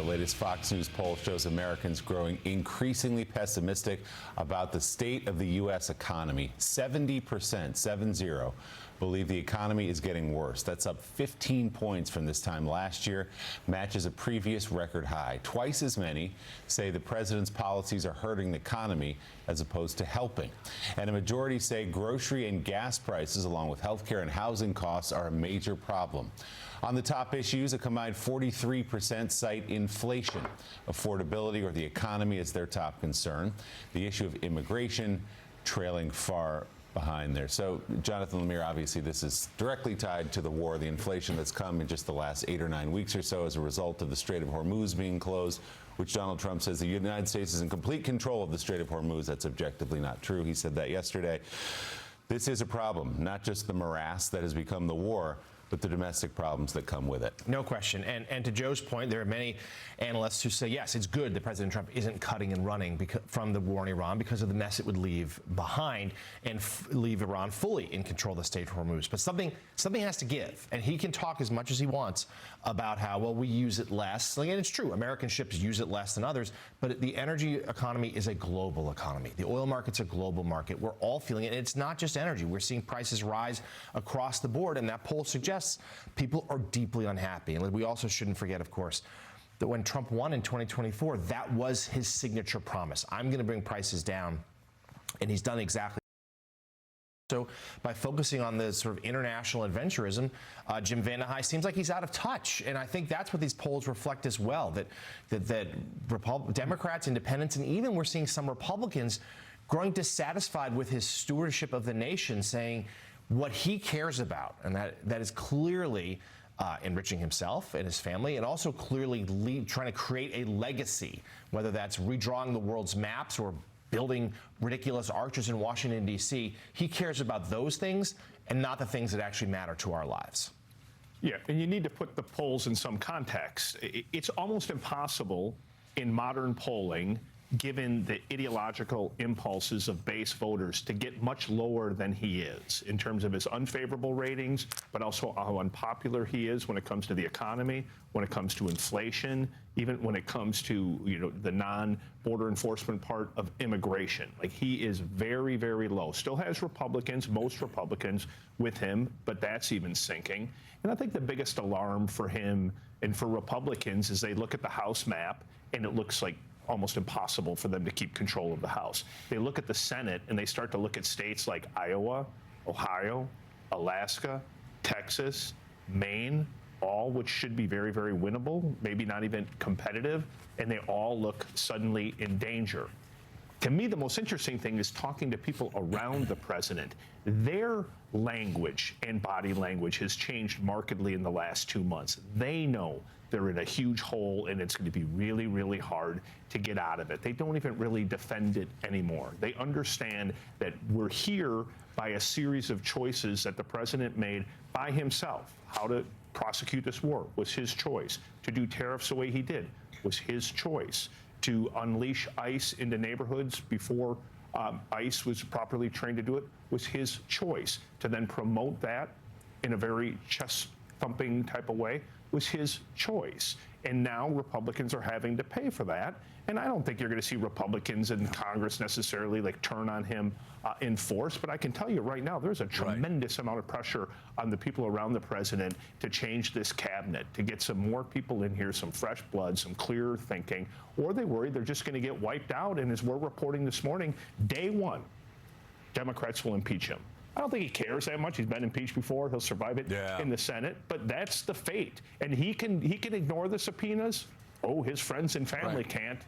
The latest Fox News poll shows Americans growing increasingly pessimistic about the state of the U.S. economy. 70%, 70, believe the economy is getting worse. That's up 15 points from this time last year, matches a previous record high. Twice as many say the president's policies are hurting the economy as opposed to helping. And a majority say grocery and gas prices, along with health care and housing costs, are a major problem. On the top issues, a combined 43% cite inflation, affordability, or the economy as their top concern. The issue of immigration trailing far behind there. So, Jonathan Lemire, obviously this is directly tied to the war, the inflation that's come in just the last 8 or 9 weeks or so as a result of the Strait of Hormuz being closed, which Donald Trump says the United States is in complete control of the Strait of Hormuz. That's objectively not true. He said that yesterday. This is a problem, not just the morass that has become the war, but the domestic problems that come with it. No question. And to Joe's point, there are many analysts who say, yes, it's good that President Trump isn't cutting and running from the war in Iran because of the mess it would leave behind and leave Iran fully in control of the Strait of Hormuz. But something has to give. And he can talk as much as he wants about how, well, we use it less. And it's true. American ships use it less than others. But the energy economy is a global economy. The oil market's a global market. We're all feeling it. And it's not just energy. We're seeing prices rise across the board. And that poll suggests people are deeply unhappy. And we also shouldn't forget, of course, that when Trump won in 2024, that was his signature promise. I'm going to bring prices down. And he's done exactly. So by focusing on the sort of international adventurism, Jim Vandehei seems like he's out of touch. And I think that's what these polls reflect as well, that Democrats, independents, and even we're seeing some Republicans growing dissatisfied with his stewardship of the nation, saying what he cares about, and that is clearly enriching himself and his family, and also clearly trying to create a legacy, whether that's redrawing the world's maps or building ridiculous arches in Washington, D.C. He cares about those things and not the things that actually matter to our lives. Yeah, and you need to put the polls in some context. It's almost impossible in modern polling, given the ideological impulses of base voters, to get much lower than he is in terms of his unfavorable ratings, but also how unpopular he is when it comes to the economy, when it comes to inflation, even when it comes to, the non-border enforcement part of immigration. Like, he is very, very low. Still has Republicans, most Republicans with him, but that's even sinking. And I think the biggest alarm for him and for Republicans is they look at the House map and it looks like almost impossible for them to keep control of the House. They look at the Senate and they start to look at states like Iowa, Ohio, Alaska, Texas, Maine, all which should be very, very winnable, maybe not even competitive, and they all look suddenly in danger. To me, the most interesting thing is talking to people around the president. Their language and body language has changed markedly in the last 2 months. They know they're in a huge hole and it's going to be really, really hard to get out of it. They don't even really defend it anymore. They understand that we're here by a series of choices that the president made by himself. How to prosecute this war was his choice. To do tariffs the way he did was his choice. To unleash ICE into neighborhoods before ICE was properly trained to do it was his choice. To then promote that in a very chest-thumping type of way was his choice. And now Republicans are having to pay for that. And I don't think you're going to see Republicans in Congress necessarily turn on him in force. But I can tell you right now, there's a tremendous amount of pressure on the people around the president to change this cabinet, to get some more people in here, some fresh blood, some clearer thinking. Or they worry they're just going to get wiped out. And as we're reporting this morning, day one, Democrats will impeach him. I don't think he cares that much. He's been impeached before. He'll survive it in the Senate. But that's the fate. And he can ignore the subpoenas. Oh, his friends and family can't.